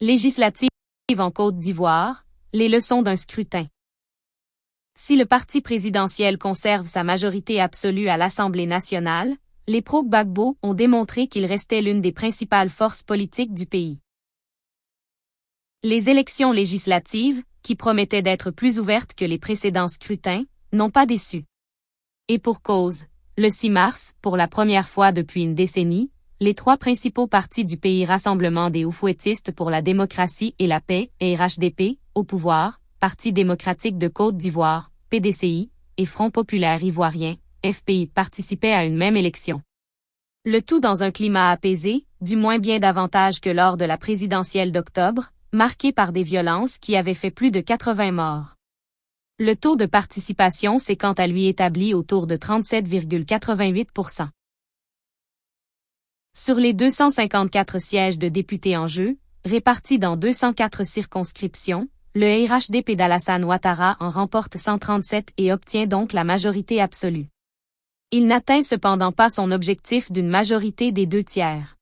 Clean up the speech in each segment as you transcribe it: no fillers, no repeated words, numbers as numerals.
Législative en Côte d'Ivoire, les leçons d'un scrutin. Si le parti présidentiel conserve sa majorité absolue à l'Assemblée nationale, les pro-Gbagbo ont démontré qu'ils restaient l'une des principales forces politiques du pays. Les élections législatives, qui promettaient d'être plus ouvertes que les précédents scrutins, n'ont pas déçu. Et pour cause, le 6 mars, pour la première fois depuis une décennie, les trois principaux partis du pays Rassemblement des Oufouettistes pour la démocratie et la paix, RHDP, au pouvoir, Parti démocratique de Côte d'Ivoire, PDCI, et Front populaire ivoirien, FPI participaient à une même élection. Le tout dans un climat apaisé, du moins bien davantage que lors de la présidentielle d'octobre, marqué par des violences qui avaient fait plus de 80 morts. Le taux de participation s'est quant à lui établi autour de 37,88%. Sur les 254 sièges de députés en jeu, répartis dans 204 circonscriptions, le RHDP d'Alassane Ouattara en remporte 137 et obtient donc la majorité absolue. Il n'atteint cependant pas son objectif d'une majorité des 2/3.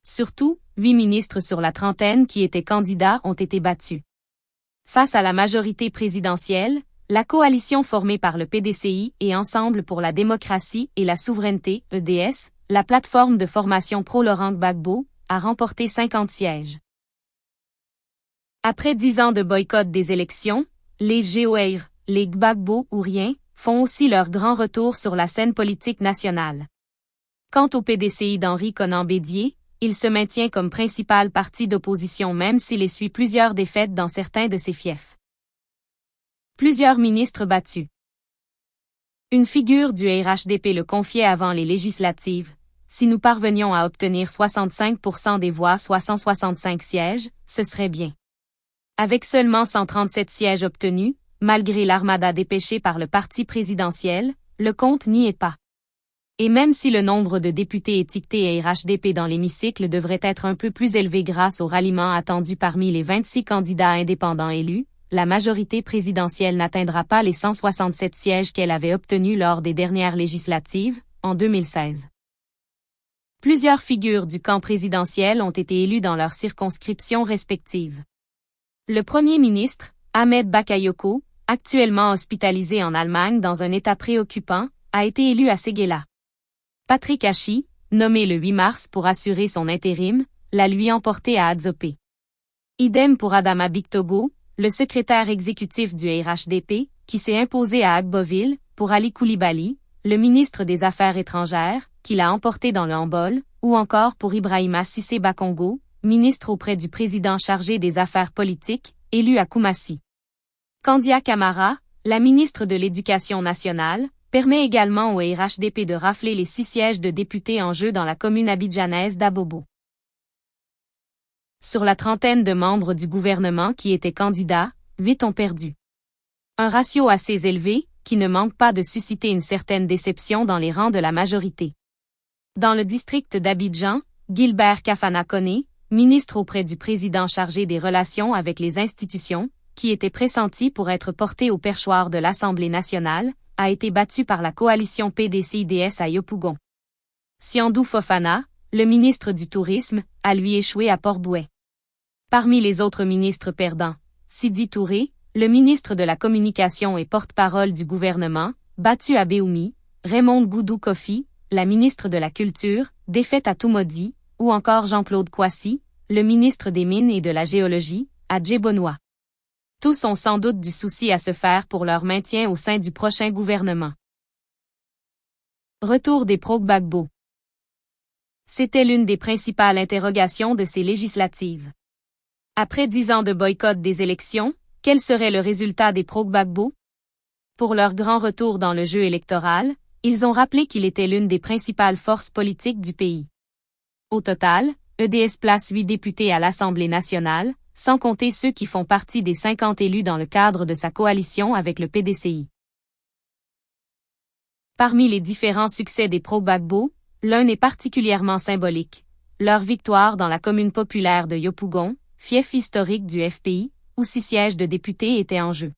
Surtout, 8 ministres sur la trentaine qui étaient candidats ont été battus. Face à la majorité présidentielle, la coalition formée par le PDCI et Ensemble pour la démocratie et la souveraineté, EDS, la plateforme de formation pro-Laurent Gbagbo, a remporté 50 sièges. Après 10 ans de boycott des élections, les GOR, les Gbagbo ou rien, font aussi leur grand retour sur la scène politique nationale. Quant au PDCI d'Henri Konan Bédié, il se maintient comme principal parti d'opposition même s'il essuie plusieurs défaites dans certains de ses fiefs. Plusieurs ministres battus. Une figure du RHDP le confiait avant les législatives. Si nous parvenions à obtenir 65% des voix, soit 165 sièges, ce serait bien. Avec seulement 137 sièges obtenus, malgré l'armada dépêchée par le parti présidentiel, le compte n'y est pas. Et même si le nombre de députés étiquetés RHDP dans l'hémicycle devrait être un peu plus élevé grâce au ralliement attendu parmi les 26 candidats indépendants élus, la majorité présidentielle n'atteindra pas les 167 sièges qu'elle avait obtenus lors des dernières législatives, en 2016. Plusieurs figures du camp présidentiel ont été élues dans leurs circonscriptions respectives. Le Premier ministre, Ahmed Bakayoko, actuellement hospitalisé en Allemagne dans un état préoccupant, a été élu à Séguéla. Patrick Hachi, nommé le 8 mars pour assurer son intérim, l'a lui emporté à Adzopé. Idem pour Adama Bictogo, le secrétaire exécutif du RHDP, qui s'est imposé à Agboville, pour Ali Koulibaly, le ministre des Affaires étrangères, qui l'a emporté dans le handball, ou encore pour Ibrahima Cissé Bakongo, ministre auprès du président chargé des affaires politiques, élu à Koumassi. Kandia Camara, la ministre de l'Éducation nationale, permet également au RHDP de rafler les 6 sièges de députés en jeu dans la commune abidjanaise d'Abobo. Sur la trentaine de membres du gouvernement qui étaient candidats, 8 ont perdu. Un ratio assez élevé, qui ne manque pas de susciter une certaine déception dans les rangs de la majorité. Dans le district d'Abidjan, Gilbert Kafana Koné, ministre auprès du président chargé des relations avec les institutions, qui était pressenti pour être porté au perchoir de l'Assemblée nationale, a été battu par la coalition PDCI-DS à Yopougon. Siandou Fofana, le ministre du Tourisme, a lui échoué à Port-Bouet. Parmi les autres ministres perdants, Sidi Touré, le ministre de la Communication et porte-parole du gouvernement, battu à Béoumi, Raymond Goudou Kofi, la ministre de la Culture, défaite à Toumodi, ou encore Jean-Claude Kouassi, le ministre des Mines et de la Géologie, à Djebonois. Tous ont sans doute du souci à se faire pour leur maintien au sein du prochain gouvernement. Retour des pro-Gbagbo. C'était l'une des principales interrogations de ces législatives. Après 10 ans de boycott des élections, quel serait le résultat des pro-Gbagbo? Pour leur grand retour dans le jeu électoral, ils ont rappelé qu'il était l'une des principales forces politiques du pays. Au total, EDS place 8 députés à l'Assemblée nationale, sans compter ceux qui font partie des 50 élus dans le cadre de sa coalition avec le PDCI. Parmi les différents succès des pro-Gbagbo, l'un est particulièrement symbolique, leur victoire dans la commune populaire de Yopougon, fief historique du FPI, où 6 sièges de députés étaient en jeu.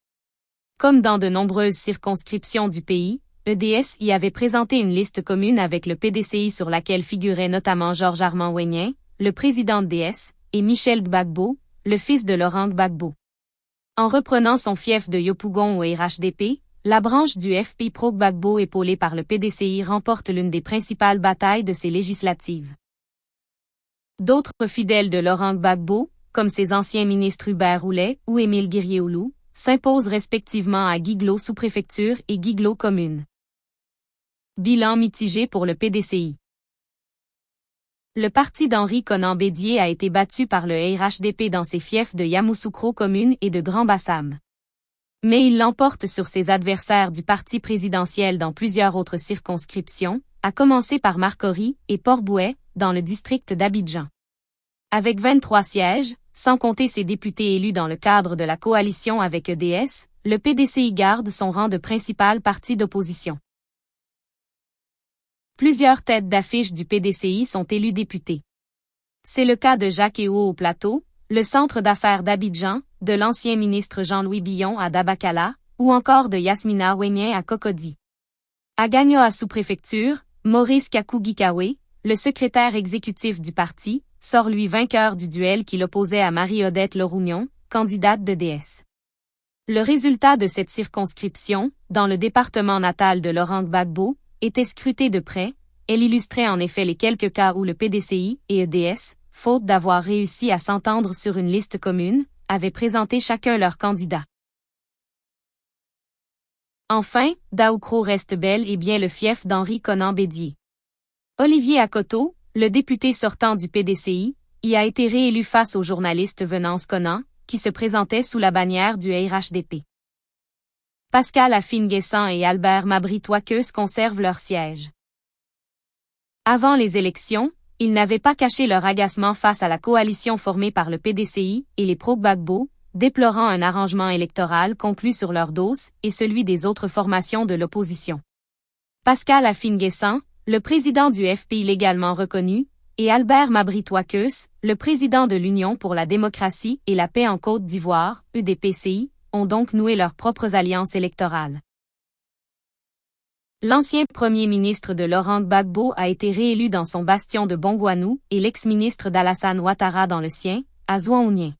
Comme dans de nombreuses circonscriptions du pays, EDS y avait présenté une liste commune avec le PDCI sur laquelle figurait notamment Georges Armand Ouénien, le président de DS, et Michel Gbagbo, le fils de Laurent Gbagbo. En reprenant son fief de Yopougon au RHDP, la branche du FP pro-Gbagbo épaulée par le PDCI remporte l'une des principales batailles de ces législatives. D'autres fidèles de Laurent Gbagbo, comme ses anciens ministres Hubert Roulet ou Émile Guerrier-Oulou, s'imposent respectivement à Guiglo sous-préfecture et Guiglo commune. Bilan mitigé pour le PDCI. Le parti d'Henri Konan Bédier a été battu par le RHDP dans ses fiefs de Yamoussoukro commune et de Grand-Bassam. Mais il l'emporte sur ses adversaires du parti présidentiel dans plusieurs autres circonscriptions, à commencer par Marcory et Port-Bouët, dans le district d'Abidjan. Avec 23 sièges, sans compter ses députés élus dans le cadre de la coalition avec EDS, le PDCI garde son rang de principal parti d'opposition. Plusieurs têtes d'affiche du PDCI sont élus députés. C'est le cas de Jacques Ewo au Plateau, le centre d'affaires d'Abidjan, de l'ancien ministre Jean-Louis Billon à Dabakala, ou encore de Yasmina Ouénien à Cocody. À Gagnoa sous-préfecture, Maurice Kakou-Gikawe, le secrétaire exécutif du parti, sort lui vainqueur du duel qui l'opposait à Marie-Odette Lerougnon, candidate d'EDS. Le résultat de cette circonscription, dans le département natal de Laurent Gbagbo, était scruté de près. Elle illustrait en effet les quelques cas où le PDCI et EDS, faute d'avoir réussi à s'entendre sur une liste commune, avaient présenté chacun leur candidat. Enfin, Daoukro reste bel et bien le fief d'Henri Konan Bédier. Olivier Akoto, le député sortant du PDCI, y a été réélu face au journaliste Venance Konan, qui se présentait sous la bannière du RHDP. Pascal Afine-Guessant et Albert Mabry-Touaqueuse conservent leur siège. Avant les élections, ils n'avaient pas caché leur agacement face à la coalition formée par le PDCI et les pro-Gbagbo, déplorant un arrangement électoral conclu sur leur dos et celui des autres formations de l'opposition. Pascal Afine-Guessant, le président du FPI légalement reconnu, et Albert Mabry-Touaqueuse, le président de l'Union pour la démocratie et la paix en Côte d'Ivoire, UDPCI, ont donc noué leurs propres alliances électorales. L'ancien premier ministre de Laurent Gbagbo a été réélu dans son bastion de Bongouanou et l'ex-ministre d'Alassane Ouattara dans le sien, à Zouaounien.